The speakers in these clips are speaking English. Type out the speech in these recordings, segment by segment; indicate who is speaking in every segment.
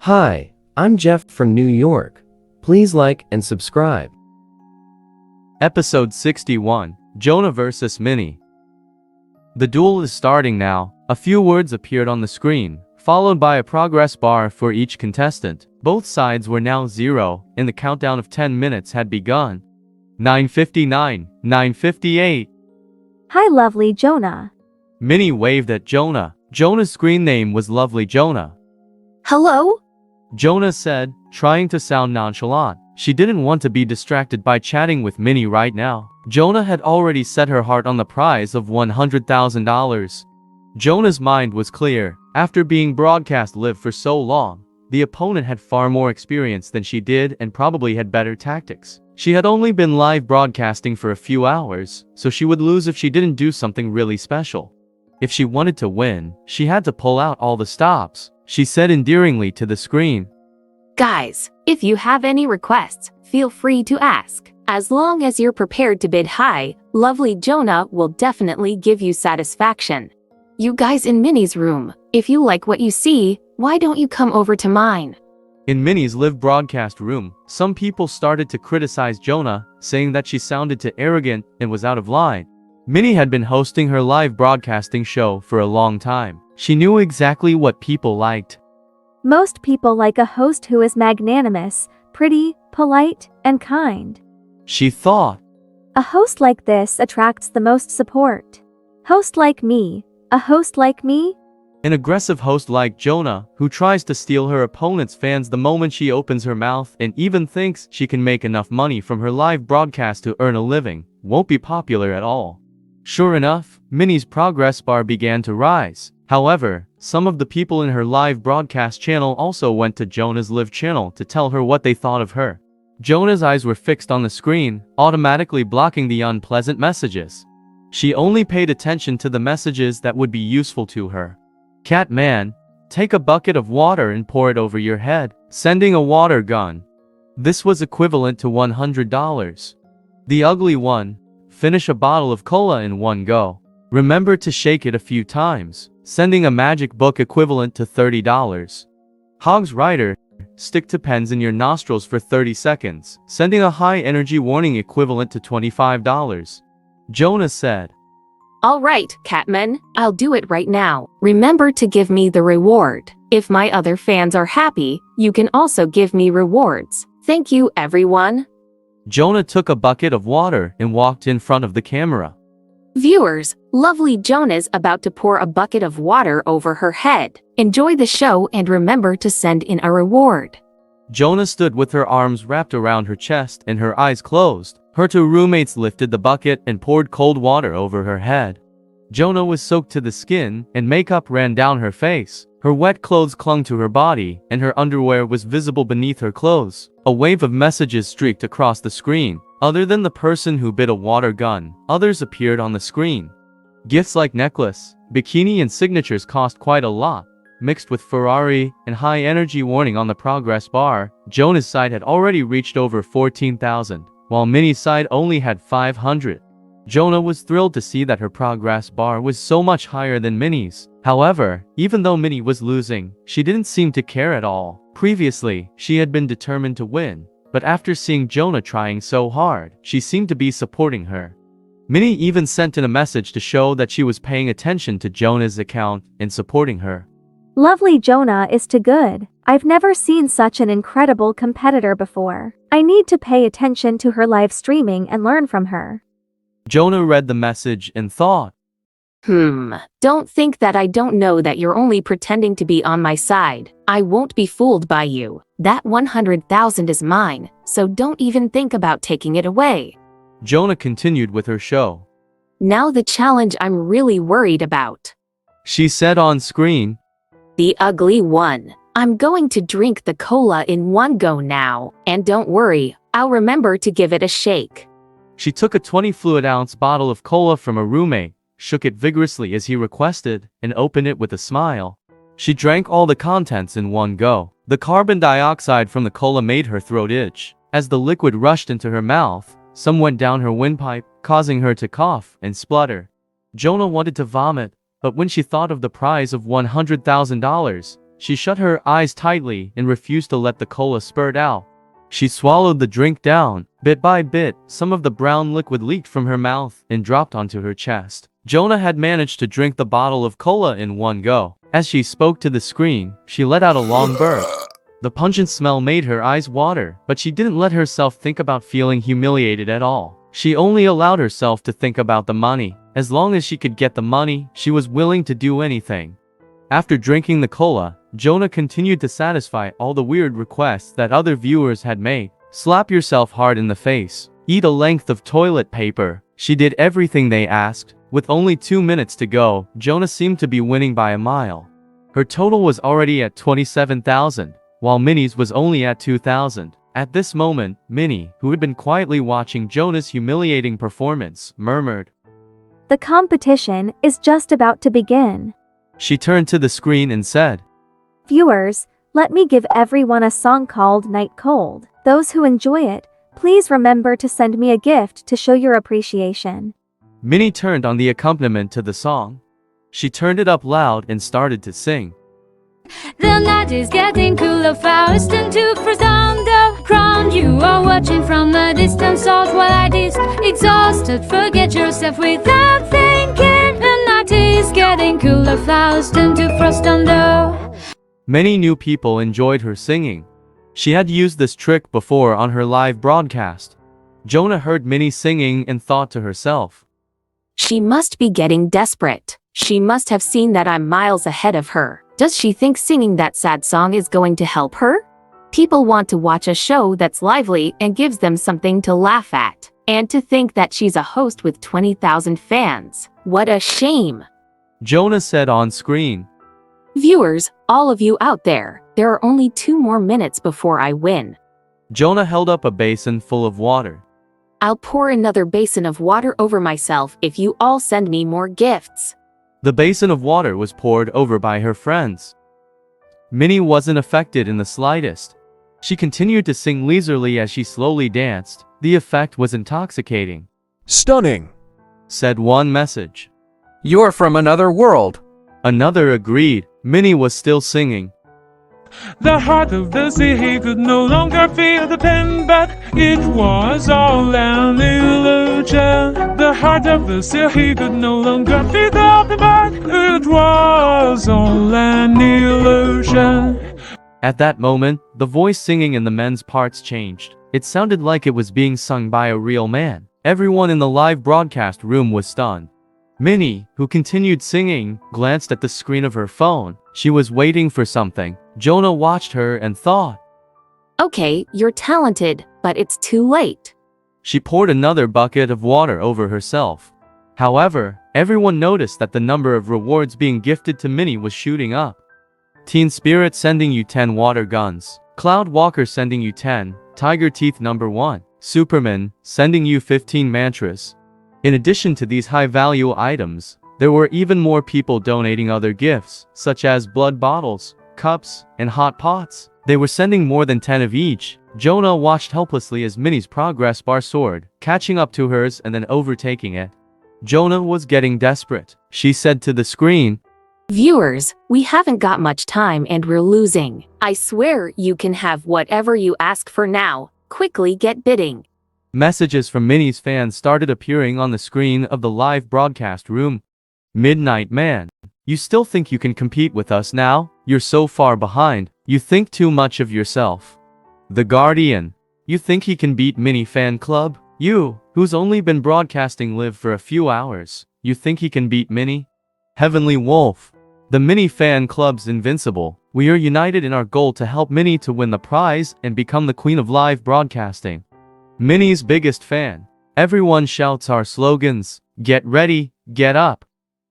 Speaker 1: Hi, I'm Jeff from New York. Please like and subscribe.
Speaker 2: Episode 61, Jonah vs Minnie. The duel is starting now. A few words appeared on the screen, followed by a progress bar for each contestant. Both sides were now 0, and the countdown of 10 minutes had begun. 9:59, 9:58.
Speaker 3: Hi, lovely Jonah.
Speaker 2: Minnie waved at Jonah. Jonah's screen name was Lovely Jonah.
Speaker 3: Hello?
Speaker 2: Jonah said, trying to sound nonchalant. She didn't want to be distracted by chatting with Minnie right now. Jonah had already set her heart on the prize of $100,000. Jonah's mind was clear. After being broadcast live for so long, the opponent had far more experience than she did and probably had better tactics. She had only been live broadcasting for a few hours, so she would lose if she didn't do something really special. If she wanted to win, she had to pull out all the stops. She said endearingly to the screen.
Speaker 4: Guys, if you have any requests, feel free to ask. As long as you're prepared to bid high, Lovely Jonah will definitely give you satisfaction. You guys in Minnie's room, if you like what you see, why don't you come over to mine?
Speaker 2: In Minnie's live broadcast room, some people started to criticize Jonah, saying that she sounded too arrogant and was out of line. Minnie had been hosting her live broadcasting show for a long time. She knew exactly what people liked.
Speaker 3: Most people like a host who is magnanimous, pretty, polite, and kind.
Speaker 2: She thought.
Speaker 3: A host like this attracts the most support. Host like me. A host like me?
Speaker 2: An aggressive host like Jonah, who tries to steal her opponent's fans the moment she opens her mouth and even thinks she can make enough money from her live broadcast to earn a living, won't be popular at all. Sure enough, Minnie's progress bar began to rise. However, some of the people in her live broadcast channel also went to Jonah's live channel to tell her what they thought of her. Jonah's eyes were fixed on the screen, automatically blocking the unpleasant messages. She only paid attention to the messages that would be useful to her. Cat man, take a bucket of water and pour it over your head, sending a water gun. This was equivalent to $100. The ugly one, finish a bottle of cola in one go. Remember to shake it a few times, sending a magic book equivalent to $30. Hog's Rider, stick to pens in your nostrils for 30 seconds, sending a high energy warning equivalent to $25. Jonah said.
Speaker 4: All right, Catman, I'll do it right now. Remember to give me the reward. If my other fans are happy, you can also give me rewards. Thank you, everyone.
Speaker 2: Jonah took a bucket of water and walked in front of the camera.
Speaker 4: Viewers, Lovely Jonah's about to pour a bucket of water over her head. Enjoy the show and remember to send in a reward.
Speaker 2: Jonah stood with her arms wrapped around her chest and her eyes closed. Her two roommates lifted the bucket and poured cold water over her head. Jonah was soaked to the skin, and makeup ran down her face. Her wet clothes clung to her body, and her underwear was visible beneath her clothes. A wave of messages streaked across the screen. Other than the person who bid a water gun, others appeared on the screen. Gifts like necklace, bikini and signatures cost quite a lot. Mixed with Ferrari and high energy warning on the progress bar, Jonah's side had already reached over 14,000, while Minnie's side only had 500. Jonah was thrilled to see that her progress bar was so much higher than Minnie's. However, even though Minnie was losing, she didn't seem to care at all. Previously, she had been determined to win, but after seeing Jonah trying so hard, she seemed to be supporting her. Minnie even sent in a message to show that she was paying attention to Jonah's account and supporting her.
Speaker 3: Lovely Jonah is too good. I've never seen such an incredible competitor before. I need to pay attention to her live streaming and learn from her.
Speaker 2: Jonah read the message and thought.
Speaker 4: Don't think that I don't know that you're only pretending to be on my side. I won't be fooled by you. That 100,000 is mine, so don't even think about taking it away.
Speaker 2: Jonah continued with her show.
Speaker 4: Now the challenge I'm really worried about.
Speaker 2: She said on screen.
Speaker 4: The ugly one. I'm going to drink the cola in one go now, and don't worry, I'll remember to give it a shake.
Speaker 2: She took a 20 fluid ounce bottle of cola from a roommate, shook it vigorously as he requested, and opened it with a smile. She drank all the contents in one go. The carbon dioxide from the cola made her throat itch. As the liquid rushed into her mouth, some went down her windpipe, causing her to cough and splutter. Jonah wanted to vomit, but when she thought of the prize of $100,000, she shut her eyes tightly and refused to let the cola spurt out. She swallowed the drink down. Bit by bit, some of the brown liquid leaked from her mouth and dropped onto her chest. Jonah had managed to drink the bottle of cola in one go. As she spoke to the screen, she let out a long burp. The pungent smell made her eyes water, but she didn't let herself think about feeling humiliated at all. She only allowed herself to think about the money. As long as she could get the money, she was willing to do anything. After drinking the cola, Jonah continued to satisfy all the weird requests that other viewers had made. Slap yourself hard in the face. Eat a length of toilet paper. She did everything they asked. With only 2 minutes to go, Jonah seemed to be winning by a mile. Her total was already at 27,000, while Minnie's was only at 2,000. At this moment, Minnie, who had been quietly watching Jonah's humiliating performance, murmured.
Speaker 3: The competition is just about to begin.
Speaker 2: She turned to the screen and said,
Speaker 3: Viewers, let me give everyone a song called Night Cold. Those who enjoy it, please remember to send me a gift to show your appreciation.
Speaker 2: Minnie turned on the accompaniment to the song. She turned it up loud and started to sing.
Speaker 5: The night is getting cooler, fast and to frost on the ground. You are watching from a distance, out while I is exhausted. Forget yourself without thinking. The night is getting cooler, fast and to frost on the.
Speaker 2: Many new people enjoyed her singing. She had used this trick before on her live broadcast. Jonah heard Minnie singing and thought to herself,
Speaker 4: She must be getting desperate. She must have seen that I'm miles ahead of her. Does she think singing that sad song is going to help her? People want to watch a show that's lively and gives them something to laugh at. And to think that she's a host with 20,000 fans. What a shame.
Speaker 2: Jonah said on screen.
Speaker 4: Viewers, all of you out there are only 2 more minutes before I win.
Speaker 2: Jonah held up a basin full of water.
Speaker 4: I'll pour another basin of water over myself if you all send me more gifts.
Speaker 2: The basin of water was poured over by her friends. Minnie wasn't affected in the slightest. She continued to sing leisurely as she slowly danced. The effect was intoxicating.
Speaker 6: Stunning,
Speaker 2: said one message.
Speaker 6: You're from another world.
Speaker 2: Another agreed. Minnie was still singing.
Speaker 7: The heart of the sea, he could no longer feel the pain, but it was all an illusion. The heart of the sea, he could no longer feel the pain, but it was all an illusion.
Speaker 2: At that moment, the voice singing in the men's parts changed. It sounded like it was being sung by a real man. Everyone in the live broadcast room was stunned. Minnie, who continued singing, glanced at the screen of her phone. She was waiting for something. Jonah watched her and thought,
Speaker 4: Okay, you're talented, but it's too late.
Speaker 2: She poured another bucket of water over herself. However, everyone noticed that the number of rewards being gifted to Minnie was shooting up. Teen Spirit sending you 10 water guns. Cloud Walker sending you 10. Tiger Teeth number 1. Superman sending you 15 mantras. In addition to these high-value items, there were even more people donating other gifts, such as blood bottles, cups, and hot pots. They were sending more than 10 of each. Jonah watched helplessly as Minnie's progress bar soared, catching up to hers and then overtaking it. Jonah was getting desperate. She said to the screen,
Speaker 4: Viewers, we haven't got much time and we're losing. I swear you can have whatever you ask for now. Quickly get bidding.
Speaker 2: Messages from Minnie's fans started appearing on the screen of the live broadcast room. Midnight Man, you still think you can compete with us now? You're so far behind. You think too much of yourself. The Guardian, you think he can beat Minnie Fan Club? You, who's only been broadcasting live for a few hours, you think he can beat Minnie? Heavenly Wolf, the Minnie Fan Club's invincible. We are united in our goal to help Minnie to win the prize and become the queen of live broadcasting. Minnie's biggest fan. Everyone shouts our slogans. Get ready, get up.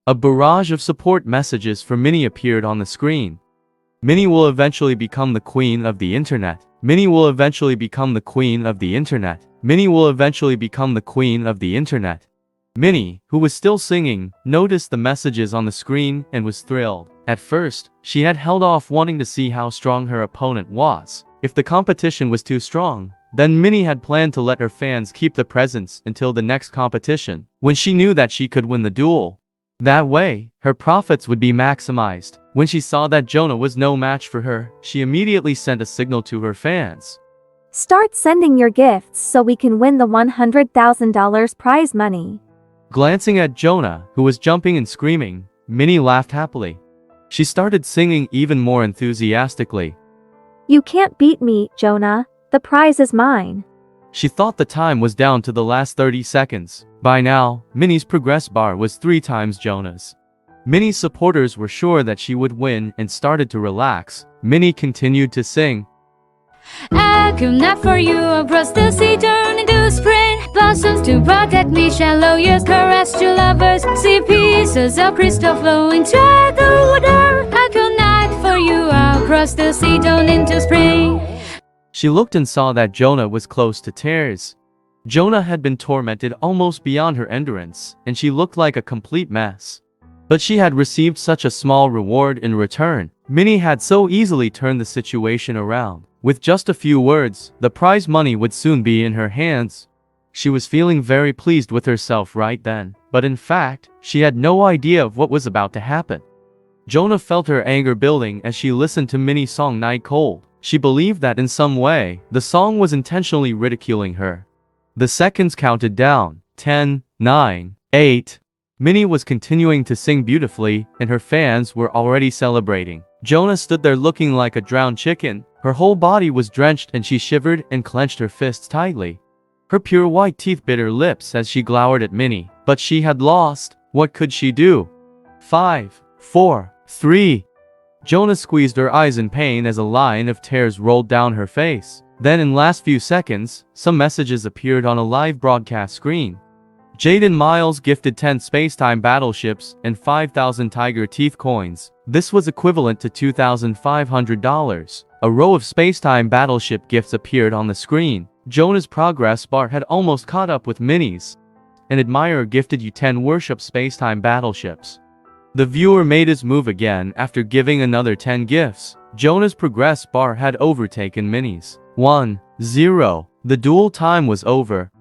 Speaker 2: A barrage of support messages for Minnie appeared on the screen. Minnie will eventually become the queen of the internet. Minnie will eventually become the queen of the internet. Minnie will eventually become the queen of the internet. Minnie, who was still singing, noticed the messages on the screen and was thrilled. At first, she had held off wanting to see how strong her opponent was. If the competition was too strong, then Minnie had planned to let her fans keep the presents until the next competition, when she knew that she could win the duel. That way, her profits would be maximized. When she saw that Jonah was no match for her, she immediately sent a signal to her fans.
Speaker 3: Start sending your gifts so we can win the $100,000 prize money.
Speaker 2: Glancing at Jonah, who was jumping and screaming, Minnie laughed happily. She started singing even more enthusiastically.
Speaker 3: You can't beat me, Jonah. The prize is mine.
Speaker 2: She thought the time was down to the last 30 seconds. By now, Minnie's progress bar was 3 times Jonah's. Minnie's supporters were sure that she would win and started to relax. Minnie continued to sing.
Speaker 5: I come not for you across the sea, turn into spring blossoms to protect me. Shallow years caress your lovers. See pieces of crystal flowing to the water. I come not for you across the sea, turn into spring.
Speaker 2: She looked and saw that Jonah was close to tears. Jonah had been tormented almost beyond her endurance, and she looked like a complete mess. But she had received such a small reward in return. Minnie had so easily turned the situation around. With just a few words, the prize money would soon be in her hands. She was feeling very pleased with herself right then, but in fact, she had no idea of what was about to happen. Jonah felt her anger building as she listened to Minnie's song Night Cold. She believed that in some way, the song was intentionally ridiculing her. The seconds counted down. 10, 9, 8. Minnie was continuing to sing beautifully, and her fans were already celebrating. Jonah stood there looking like a drowned chicken. Her whole body was drenched and she shivered and clenched her fists tightly. Her pure white teeth bit her lips as she glowered at Minnie. But she had lost. What could she do? 5, 4, 3. Jonah squeezed her eyes in pain as a line of tears rolled down her face. Then in last few seconds, some messages appeared on a live broadcast screen. Jaden Miles gifted 10 Spacetime battleships and 5,000 Tiger Teeth coins. This was equivalent to $2,500. A row of Spacetime battleship gifts appeared on the screen. Jonah's progress bar had almost caught up with Minnie's. An admirer gifted you 10 Worship Spacetime battleships. The viewer made his move again after giving another 10 gifts. Jonah's progress bar had overtaken Minnie's. 1-0. The duel time was over.